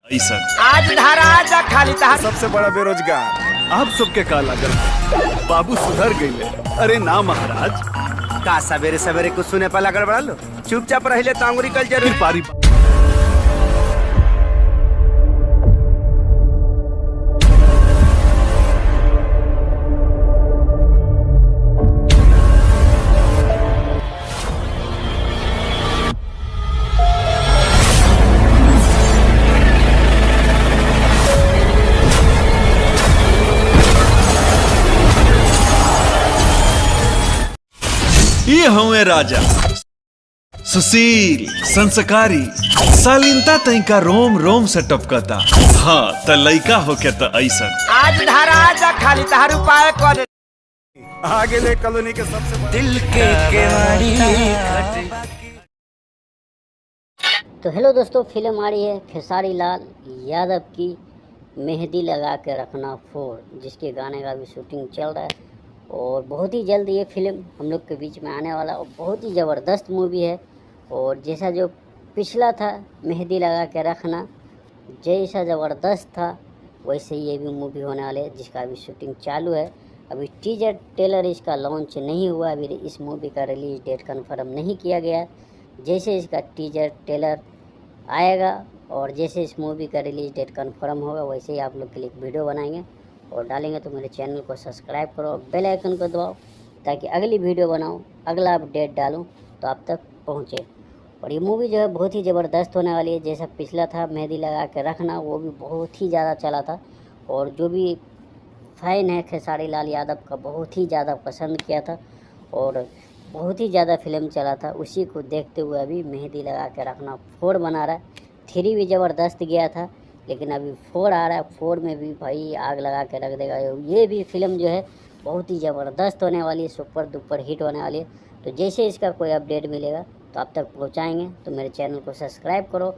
ऐसा आज धारा जा खाली तहार सबसे बड़ा बेरोजगार आप सबके का लागल बाबू सुधर गईले। अरे ना महाराज, का सवेरे सवेरे कुछ सुने पर लगल बड़ा लो। चुपचाप रहिले तो अंगुरी कल जरूर फिर पारी ये हूँ राजा सुशील संस्कारी शालीनता तैका रोम रोम से टपकता। हाँ त लइका होके त ऐसा आज धारा जा खाली तहार उपाय कर आगे ले कॉलोनी के सबसे बड़ा दिल के केवाड़ी तो हेलो दोस्तों, फिल्म आ रही है खेसारी लाल यादव की मेहंदी लगा के रखना 4, जिसके गाने का भी शूटिंग चल रहा है और बहुत ही जल्द ये फिल्म हम लोग के बीच में आने वाला और बहुत ही ज़बरदस्त मूवी है। और जैसा जो पिछला था मेहंदी लगा के रखना जैसा ज़बरदस्त था, वैसे ये भी मूवी होने वाले है जिसका अभी शूटिंग चालू है। अभी टीजर ट्रेलर इसका लॉन्च नहीं हुआ, अभी इस मूवी का रिलीज डेट कंफर्म नहीं किया गया है। जैसे इसका टीजर ट्रेलर आएगा और जैसे इस मूवी का रिलीज डेट कंफर्म होगा, वैसे ही आप लोग के लिए एक वीडियो बनाएंगे और डालेंगे। तो मेरे चैनल को सब्सक्राइब करो और बेल आइकन को दबाओ ताकि अगली वीडियो बनाऊं, अगला अपडेट डालूं तो आप तक पहुंचे। और ये मूवी जो है बहुत ही ज़बरदस्त होने वाली है। जैसा पिछला था मेहंदी लगा के रखना, वो भी बहुत ही ज़्यादा चला था और जो भी फ़ैन है खेसारी लाल यादव का बहुत ही ज़्यादा पसंद किया था और बहुत ही ज़्यादा फिल्म चला था। उसी को देखते हुए अभी मेहंदी लगा के रखना 4 बना रहा है। 3 भी ज़बरदस्त गया था, लेकिन अभी 4 आ रहा है। 4 में भी भाई आग लगा के रख देगा। ये भी फिल्म जो है बहुत ही ज़बरदस्त होने वाली है, सुपर डुपर हिट होने वाली है। तो जैसे इसका कोई अपडेट मिलेगा तो आप तक पहुंचाएंगे। तो मेरे चैनल को सब्सक्राइब करो